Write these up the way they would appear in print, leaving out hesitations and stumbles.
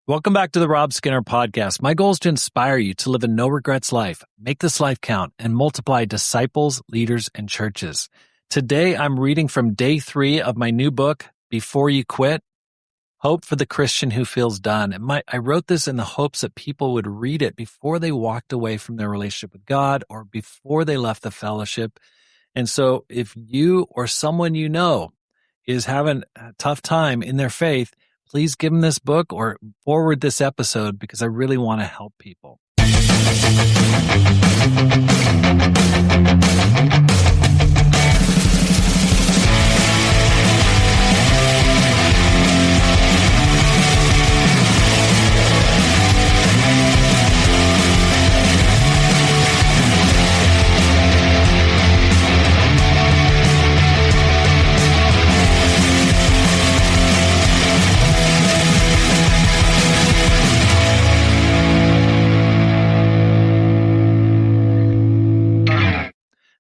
Welcome back to the Rob Skinner Podcast. My goal is to inspire you to live a no-regrets life, make this life count, and multiply disciples, leaders, and churches. Today, I'm reading from day 3 of my new book, Before You Quit, Hope for the Christian Who Feels Done. And I wrote this in the hopes that people would read it before they walked away from their relationship with God or before they left the fellowship. And so if you or someone you know is having a tough time in their faith, please give them this book or forward this episode because I really want to help people.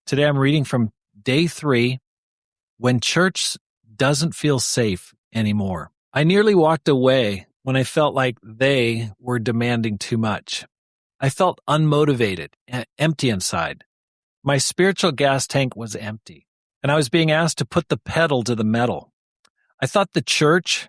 Today I'm reading from day 3, When Church Doesn't Feel Safe Anymore. I nearly walked away when I felt like they were demanding too much. I felt unmotivated and empty inside. My spiritual gas tank was empty, and I was being asked to put the pedal to the metal. I thought the church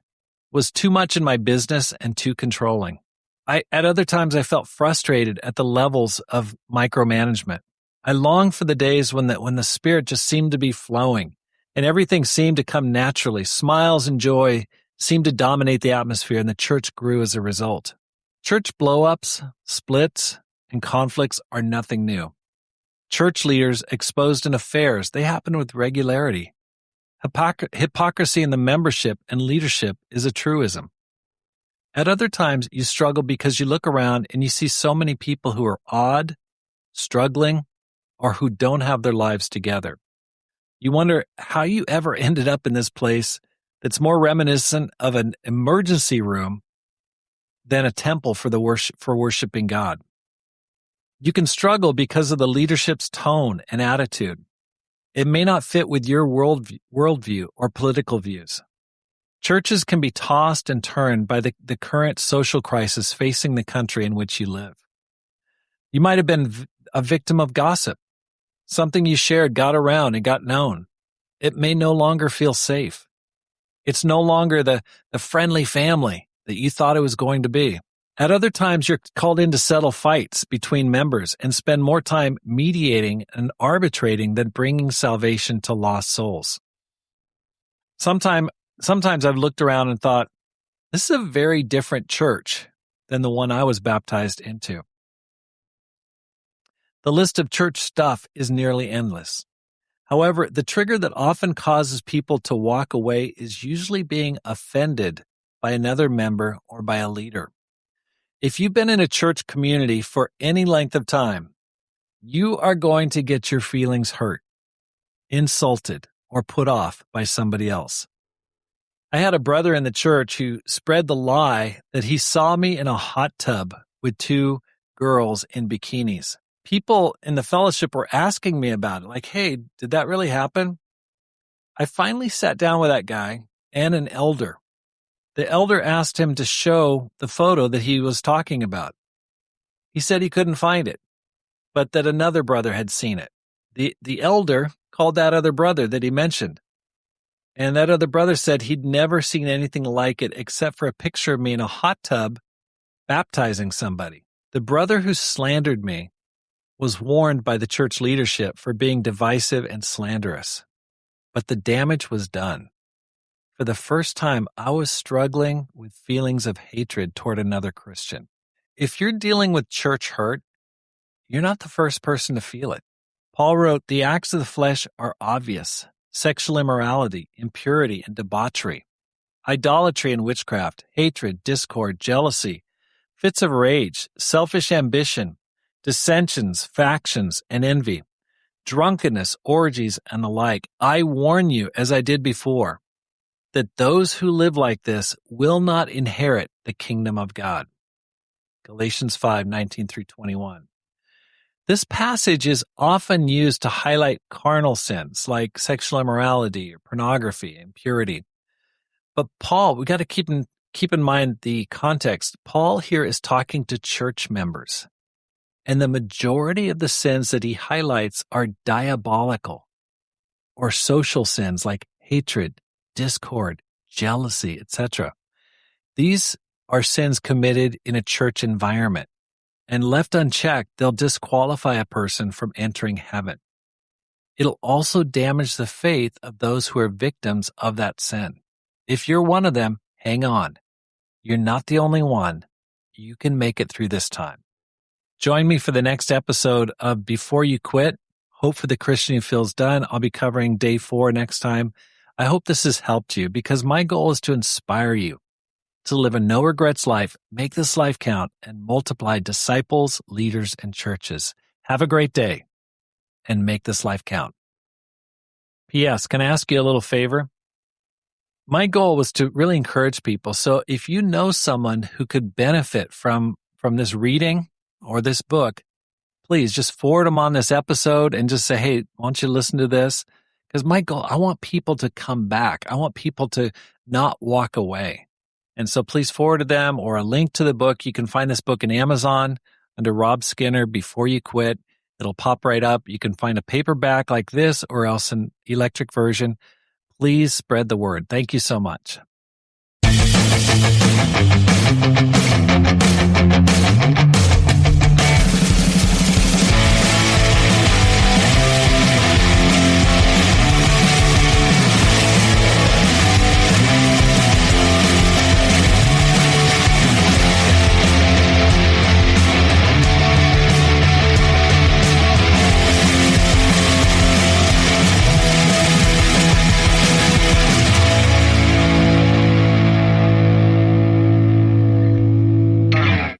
was too much in my business and too controlling. At other times I felt frustrated at the levels of micromanagement. I longed for the days when the Spirit just seemed to be flowing and everything seemed to come naturally. Smiles and joy seemed to dominate the atmosphere, and the church grew as a result. Church blow-ups, splits, and conflicts are nothing new. Church leaders exposed in affairs, they happen with regularity. Hypocrisy in the membership and leadership is a truism. At other times, you struggle because you look around and you see so many people who are odd, struggling, or who don't have their lives together. You wonder how you ever ended up in this place that's more reminiscent of an emergency room than a temple for worshiping God. You can struggle because of the leadership's tone and attitude. It may not fit with your worldview or political views. Churches can be tossed and turned by the current social crisis facing the country in which you live. You might have been a victim of gossip. Something you shared got around and got known. It may no longer feel safe. It's no longer the friendly family that you thought it was going to be. At other times, you're called in to settle fights between members and spend more time mediating and arbitrating than bringing salvation to lost souls. Sometimes I've looked around and thought, this is a very different church than the one I was baptized into. The list of church stuff is nearly endless. However, the trigger that often causes people to walk away is usually being offended by another member or by a leader. If you've been in a church community for any length of time, you are going to get your feelings hurt, insulted, or put off by somebody else. I had a brother in the church who spread the lie that he saw me in a hot tub with 2 girls in bikinis. People in the fellowship were asking me about it, like, hey, did that really happen? I finally sat down with that guy and an elder. The elder asked him to show the photo that he was talking about. He said he couldn't find it, but that another brother had seen it. The elder called that other brother that he mentioned, and that other brother said he'd never seen anything like it except for a picture of me in a hot tub baptizing somebody. The brother who slandered me was warned by the church leadership for being divisive and slanderous. But the damage was done. For the first time, I was struggling with feelings of hatred toward another Christian. If you're dealing with church hurt, you're not the first person to feel it. Paul wrote, the acts of the flesh are obvious: sexual immorality, impurity, and debauchery, idolatry and witchcraft, hatred, discord, jealousy, fits of rage, selfish ambition, dissensions, factions, and envy, drunkenness, orgies, and the like. I warn you, as I did before, that those who live like this will not inherit the kingdom of God. Galatians 5:19-21. This passage is often used to highlight carnal sins like sexual immorality or pornography, impurity. But Paul, we got to keep keep in mind the context. Paul here is talking to church members, and the majority of the sins that he highlights are diabolical or social sins like hatred, discord, jealousy, etc. These are sins committed in a church environment, and left unchecked, they'll disqualify a person from entering heaven. It'll also damage the faith of those who are victims of that sin. If you're one of them, hang on. You're not the only one. You can make it through this time. Join me for the next episode of Before You Quit. Hope for the Christian who feels done. I'll be covering day 4 next time. I hope this has helped you because my goal is to inspire you to live a no regrets life, make this life count, and multiply disciples, leaders, and churches. Have a great day and make this life count. P.S. Can I ask you a little favor? My goal was to really encourage people. So if you know someone who could benefit from this reading or this book, please just forward them on this episode and just say, hey, why don't you listen to this? Because my goal, I want people to come back. I want people to not walk away. And so please forward to them or a link to the book. You can find this book in Amazon under Rob Skinner, Before You Quit. It'll pop right up. You can find a paperback like this or else an electric version. Please spread the word. Thank you so much.